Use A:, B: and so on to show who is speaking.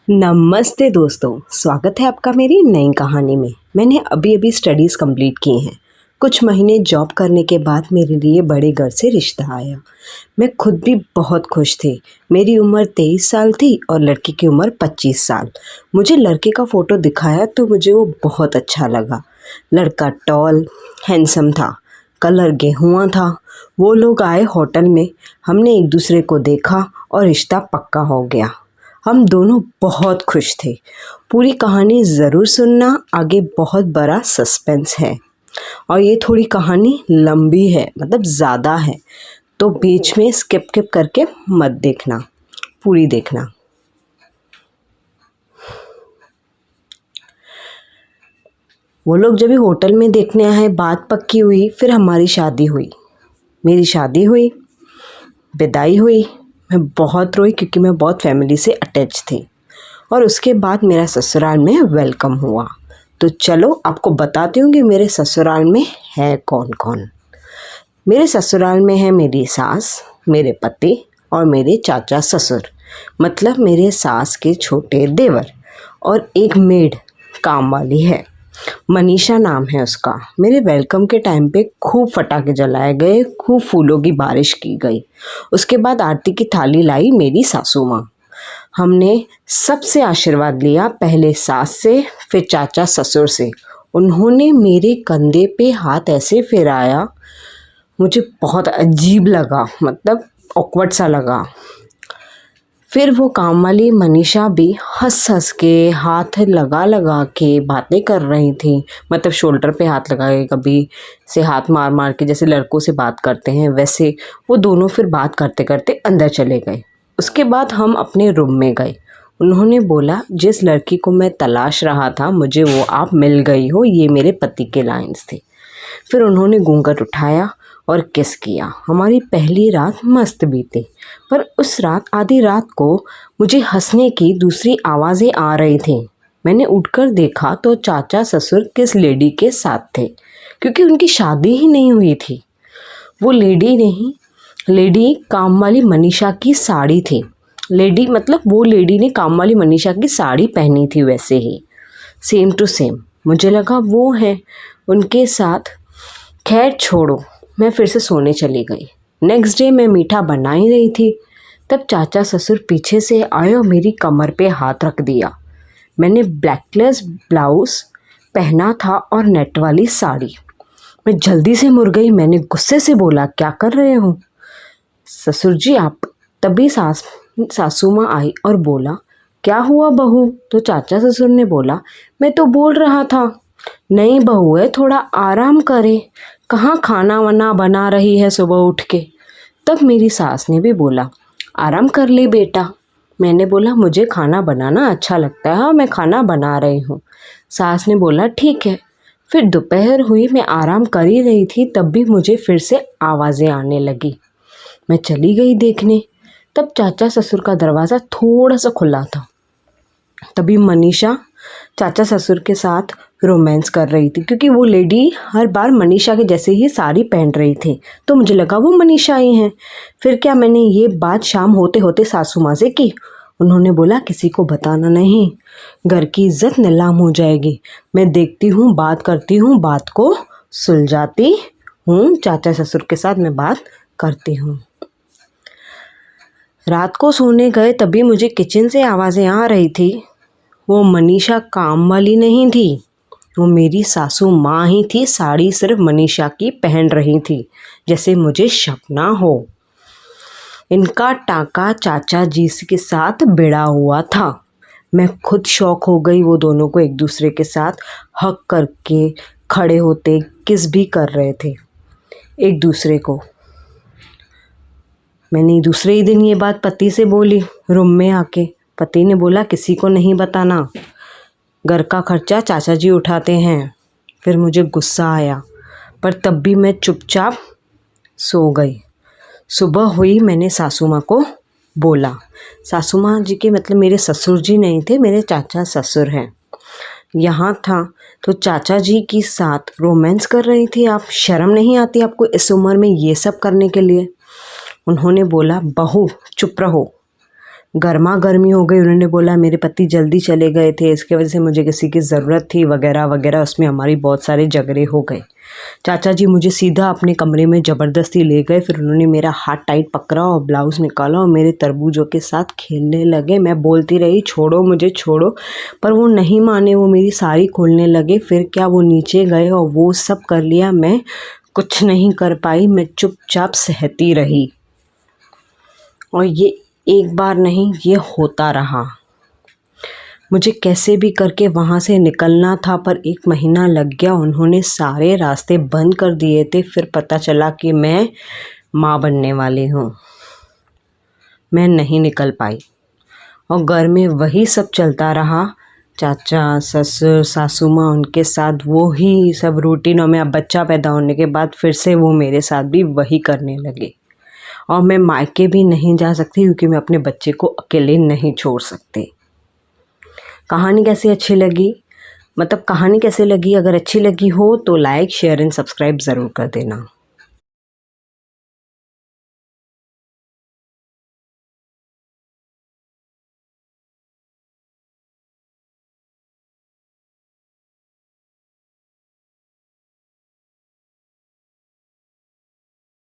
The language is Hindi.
A: नमस्ते दोस्तों, स्वागत है आपका मेरी नई कहानी में। मैंने अभी स्टडीज़ कंप्लीट की हैं। कुछ महीने जॉब करने के बाद मेरे लिए बड़े घर से रिश्ता आया। मैं खुद भी बहुत खुश थी। मेरी उम्र 23 साल थी और लड़की की उम्र 25 साल। मुझे लड़के का फ़ोटो दिखाया तो मुझे वो बहुत अच्छा लगा। लड़का टॉल हैंडसम था, कलर गेहुआ था। वो लोग आए होटल में, हमने एक दूसरे को देखा और रिश्ता पक्का हो गया। हम दोनों बहुत खुश थे। पूरी कहानी ज़रूर सुनना, आगे बहुत बड़ा सस्पेंस है और ये थोड़ी कहानी लंबी है, मतलब ज़्यादा है, तो बीच में स्किप करके मत देखना, पूरी देखना। वो लोग जब भी होटल में देखने आए, बात पक्की हुई, फिर हमारी शादी हुई। मेरी शादी हुई, विदाई हुई। मैं बहुत रोई क्योंकि मैं बहुत फैमिली से अटैच थी। और उसके बाद मेरा ससुराल में वेलकम हुआ। तो चलो आपको बताती हूँ कि मेरे ससुराल में है कौन कौन। मेरे ससुराल में है मेरी सास, मेरे पति और मेरे चाचा ससुर, मतलब मेरे सास के छोटे देवर, और एक मेड काम वाली है, मनीषा नाम है उसका। मेरे वेलकम के टाइम पे खूब पटाखे जलाए गए, खूब फूलों की बारिश की गई। उसके बाद आरती की थाली लाई मेरी सासू माँ। हमने सबसे आशीर्वाद लिया, पहले सास से, फिर चाचा ससुर से। उन्होंने मेरे कंधे पे हाथ ऐसे फिराया, मुझे बहुत अजीब लगा, मतलब ऑकवर्ड सा लगा। फिर वो काम वाली मनीषा भी हंस हंस के, हाथ लगा के बातें कर रही थी, मतलब शोल्डर पे हाथ लगा के, कभी से हाथ मार मार के, जैसे लड़कों से बात करते हैं वैसे। वो दोनों फिर बात करते करते अंदर चले गए। उसके बाद हम अपने रूम में गए। उन्होंने बोला, जिस लड़की को मैं तलाश रहा था मुझे वो आप मिल गई हो, ये मेरे पति के लाइन्स थे। फिर उन्होंने घूंघट उठाया और किस किया। हमारी पहली रात मस्त बीती, पर उस रात आधी रात को मुझे हंसने की दूसरी आवाज़ें आ रही थी। मैंने उठकर देखा तो चाचा ससुर किस लेडी के साथ थे, क्योंकि उनकी शादी ही नहीं हुई थी। वो लेडी काम वाली मनीषा की साड़ी थी। लेडी मतलब वो लेडी ने काम वाली मनीषा की साड़ी पहनी थी, वैसे ही सेम टू सेम। मुझे लगा वो है उनके साथ। खैर छोड़ो, मैं फिर से सोने चली गई। नेक्स्ट डे मैं मीठा बना ही रही थी, तब चाचा ससुर पीछे से आए और मेरी कमर पे हाथ रख दिया। मैंने ब्लैकलेस ब्लाउज़ पहना था और नेट वाली साड़ी। मैं जल्दी से मुड़ गई। मैंने गुस्से से बोला, क्या कर रहे हो ससुर जी आप? तभी सासू माँ आई और बोला, क्या हुआ बहू? तो चाचा ससुर ने बोला, मैं तो बोल रहा था नहीं बहू है, थोड़ा आराम करे, कहाँ खाना वाना बना रही है सुबह उठ के। तब मेरी सास ने भी बोला, आराम कर ले बेटा। मैंने बोला, मुझे खाना बनाना अच्छा लगता है, हाँ मैं खाना बना रही हूँ। सास ने बोला, ठीक है। फिर दोपहर हुई, मैं आराम कर ही रही थी, तब भी मुझे फिर से आवाज़ें आने लगी। मैं चली गई देखने, तब चाचा ससुर का दरवाज़ा थोड़ा सा खुला था। तभी मनीषा चाचा ससुर के साथ रोमांस कर रही थी, क्योंकि वो लेडी हर बार मनीषा के जैसे ही साड़ी पहन रही थी, तो मुझे लगा वो मनीषा ही हैं। फिर क्या, मैंने ये बात शाम होते होते सासू माँ से की। उन्होंने बोला, किसी को बताना नहीं, घर की इज्जत नीलाम हो जाएगी। मैं देखती हूँ, बात करती हूँ, बात को सुलझाती हूँ, चाचा ससुर के साथ मैं बात करती हूँ। रात को सोने गए तभी मुझे किचन से आवाज़ें आ रही थी। वो मनीषा काम वाली नहीं थी, वो मेरी सासू माँ ही थी। साड़ी सिर्फ मनीषा की पहन रही थी, जैसे मुझे शक ना हो। इनका टाका चाचा जी के साथ भिड़ा हुआ था। मैं खुद शौक हो गई। वो दोनों को एक दूसरे के साथ हक करके खड़े होते, किस भी कर रहे थे एक दूसरे को। मैंने दूसरे ही दिन ये बात पति से बोली रूम में आके। पति ने बोला, किसी को नहीं बताना, घर का खर्चा चाचा जी उठाते हैं। फिर मुझे गुस्सा आया, पर तब भी मैं चुपचाप सो गई। सुबह हुई, मैंने सासू माँ को बोला। सासू माँ जी के मतलब मेरे ससुर जी नहीं थे, मेरे चाचा ससुर हैं। यहाँ था तो चाचा जी के साथ रोमांस कर रही थी आप, शर्म नहीं आती आपको इस उम्र में ये सब करने के लिए? उन्होंने बोला, बहू चुप रहो, गर्मा गर्मी हो गई। उन्होंने बोला मेरे पति जल्दी चले गए थे, इसके वजह से मुझे किसी की ज़रूरत थी वगैरह वगैरह। उसमें हमारी बहुत सारे झगड़े हो गए। चाचा जी मुझे सीधा अपने कमरे में ज़बरदस्ती ले गए। फिर उन्होंने मेरा हाथ टाइट पकड़ा और ब्लाउज़ निकाला और मेरे तरबूजों के साथ खेलने लगे। मैं बोलती रही छोड़ो मुझे छोड़ो, पर वो नहीं माने, वो मेरी साड़ी खोलने लगे। फिर क्या वो नीचे गए और वो सब कर लिया। मैं कुछ नहीं कर पाई, मैं चुपचाप सहती रही। और ये एक बार नहीं, ये होता रहा। मुझे कैसे भी करके वहाँ से निकलना था, पर 1 महीना लग गया। उन्होंने सारे रास्ते बंद कर दिए थे। फिर पता चला कि मैं माँ बनने वाली हूँ। मैं नहीं निकल पाई और घर में वही सब चलता रहा। चाचा, ससुर, सासू माँ, उनके साथ वो ही सब रूटीन। और मैं अब बच्चा पैदा होने के बाद फिर से वो मेरे साथ भी वही करने लगे। और मैं मायके भी नहीं जा सकती क्योंकि मैं अपने बच्चे को अकेले नहीं छोड़ सकती। कहानी कैसी अच्छी लगी, मतलब कहानी कैसे लगी? अगर अच्छी लगी हो तो लाइक, शेयर एंड सब्सक्राइब ज़रूर कर देना।